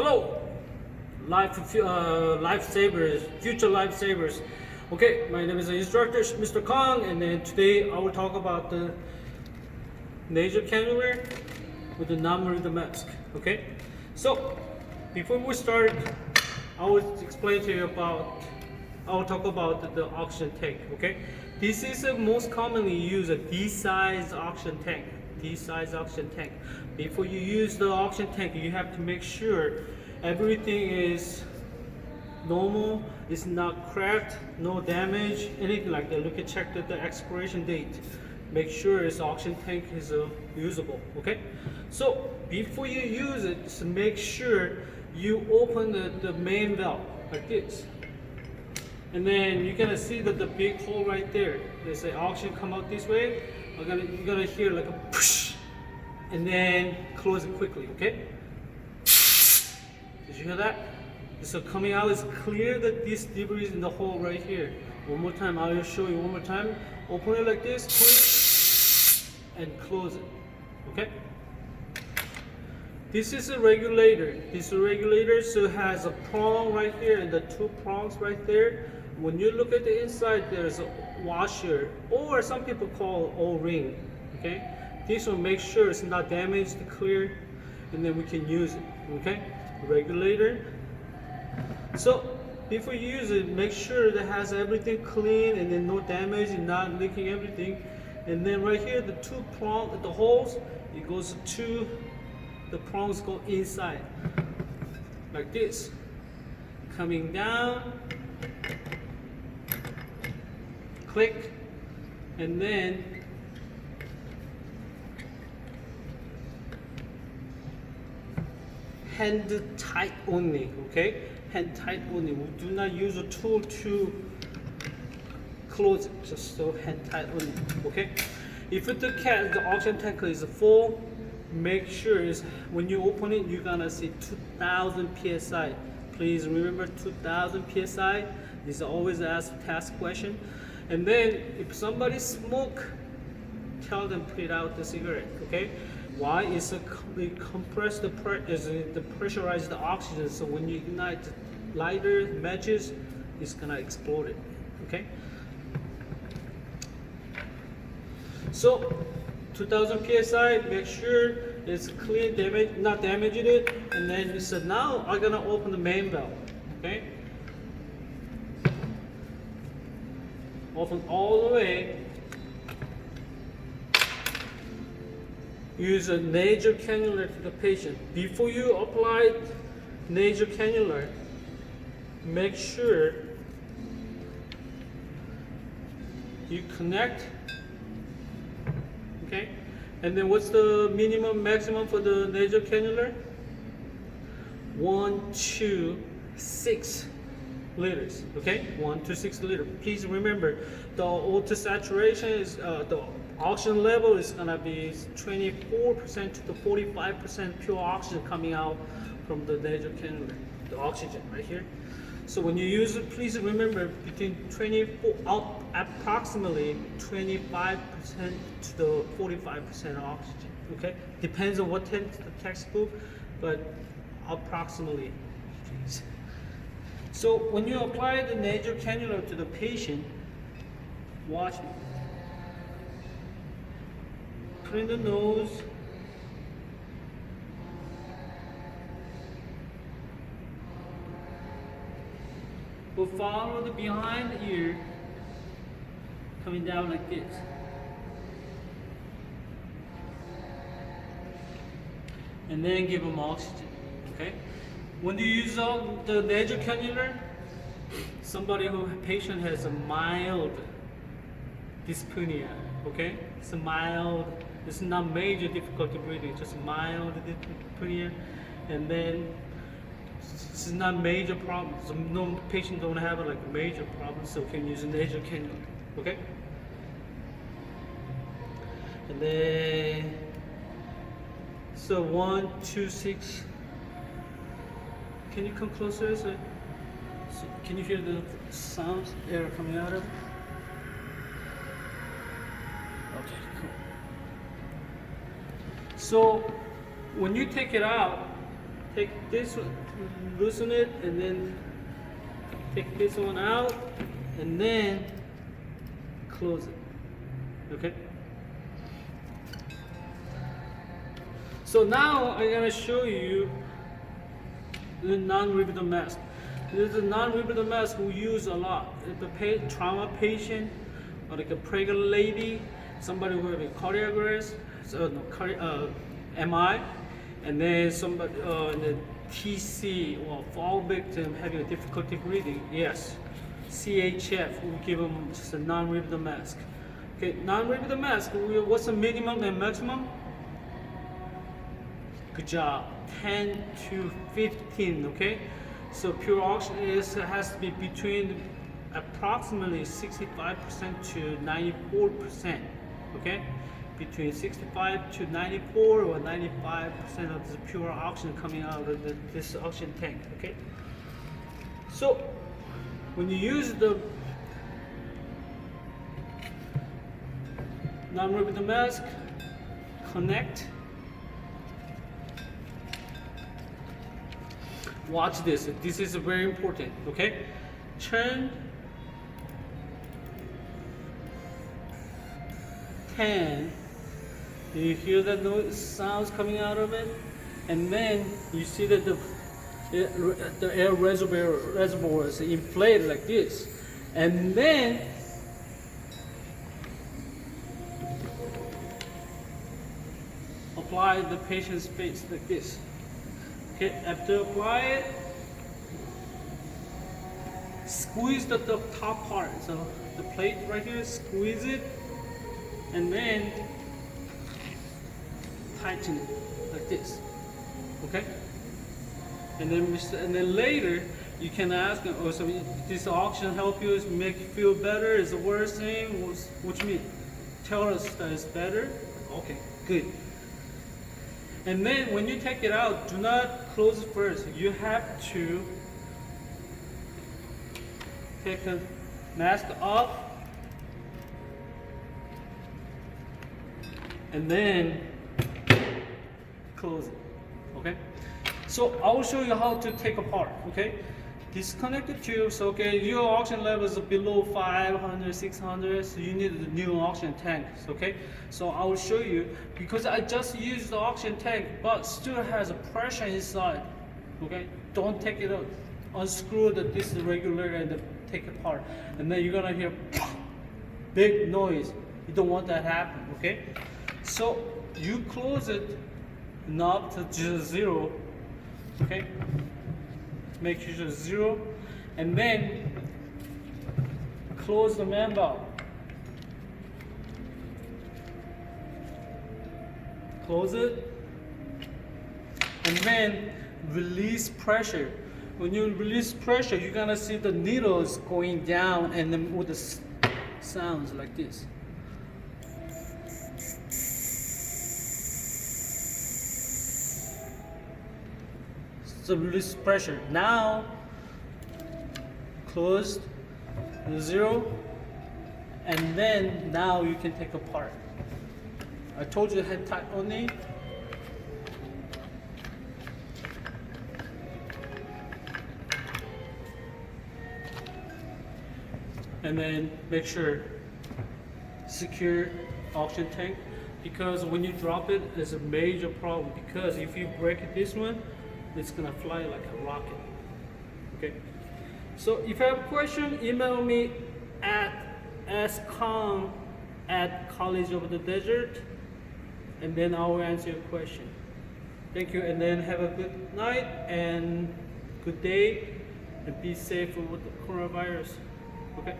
Hello, lifesavers, future lifesavers. Okay, my name is the instructor, Mr. Kong, and then today I will talk about the nasal cannula with the non-breather mask. Okay, so before we start, I will explain to you about. I will talk about the oxygen tank. Okay, this is the most commonly used D-size oxygen tank. D-size oxygen tank. Before you use the oxygen tank, you have to make sure everything is normal, it's not cracked, no damage, anything like that. Look at check the expiration date. Make sure this oxygen tank is usable. Okay. So before you use it, just make sure you open the main valve like this. And then you're gonna see that the big hole right there. They say oxygen come out this way. You're gonna hear like a push, and then close it quickly. Okay? Did you hear that? So coming out is clear that this debris is in the hole right here. One more time, I will show you one more time. Open it like this, push, and close it. Okay? This is a regulator. This regulator so has a prong right here and the two prongs right there. When you look at the inside, there's a washer, or some people call O-ring. Okay, this will make sure it's not damaged, clear, and then we can use it. Okay, regulator. So before you use it, make sure that it has everything clean and then no damage and not leaking everything. And then right here, the two prongs, the holes, it goes to the prongs go inside like this, coming down. Click, and then hand tight only. Okay, hand tight only. We do not use a tool to close it, just so hand tight only. Okay, if the oxygen tank is full, make sure is when you open it, you're gonna see 2,000 psi. Please remember 2,000 psi. This is always asked task question. And then if somebody smoke, tell them put out the cigarette. Okay? Why? It's they compress the pressurized oxygen. So when you ignite lighter matches, it's gonna explode it. Okay? So 2,000 psi. Make sure it's clean, not damaging it. And then you said now I'm gonna open the main valve. Okay? Open all the way. Use a nasal cannula to the patient. Before you apply nasal cannula, make sure you connect. Okay? And then what's the minimum, maximum for the nasal cannula? 1 to 6 liters. Okay, 1 to 6 liters. Please remember, the O2 saturation is the oxygen level is gonna be 24% to 45% pure oxygen coming out from the nasal cannula. The oxygen right here. So when you use it, please remember between 24 approximately 25% to the 45% oxygen. Okay, depends on what the textbook, but approximately. Please. So when you apply the nasal cannula to the patient, watch it. Put in the nose. We'll follow the behind the ear, coming down like this. And then give them oxygen. Okay? When you use the nasal cannula, patient has a mild dyspnea, okay? It's a mild, it's not major difficulty breathing, just mild dyspnea, and then this is not major problem. So no patient don't have like a major problem, so can use a nasal cannula, okay? And then so 1, 2, 6. Can you come closer? So can you hear the sounds, air coming out of it? Okay, cool. So when you take it out, take this one, loosen it, and then take this one out, and then close it. Okay. So now I'm gonna show you the non-rebreather mask. This is a non-rebreather mask we use a lot. If a trauma patient, or like a pregnant lady, somebody who have a cardiac arrest, so no, MI, and then somebody in the TC or fall victim having a difficulty breathing. Yes, CHF. We give them just a non-rebreather mask. Okay, non-rebreather mask. What's the minimum and maximum? Good job. 10 to 15. Okay, so pure oxygen has to be between approximately 65% to 94%. Okay, between 65 to 94 or 95% of the pure oxygen coming out of this oxygen tank. Okay, so when you use the non-rebreather mask, connect. Watch this. This is very important. Okay, turn 10. You hear that noise sounds coming out of it, and then you see that the air reservoir is inflated like this, and then apply the patient's face like this. Okay, after apply it, squeeze the top part, so the plate right here, squeeze it, and then tighten it like this. Okay, and then later you can ask, oh, so this oxygen help you make you feel better? Is the worst thing? What you mean? Tell us that it's better. Okay, good. And then when you take it out, do not close it first. You have to take the mask off and then close it. Okay, so I will show you how to take apart. Okay, disconnect the tubes. Okay, your oxygen levels are below 500, 600, so you need a new oxygen tank. Okay, so I will show you, because I just used the oxygen tank but still has a pressure inside. Okay, don't take it out. Unscrew this regulator and take it apart, and then you're gonna hear big noise. You don't want that to happen. Okay, so you close it knob to just 0. Okay, make sure it's 0, and then close the man valve. Close it, and then release pressure. When you release pressure, you're gonna see the needles going down, and then with the sounds like this. So release pressure. Now closed, 0, and then now you can take apart. I told you head tight only. And then make sure secure oxygen tank, because when you drop it, it's a major problem, because if you break this one, it's gonna fly like a rocket. Okay, so if you have a question, email me at skong@collegeofthedesert, and then I will answer your question. Thank you, and then have a good night and good day, and be safe with the coronavirus. Okay.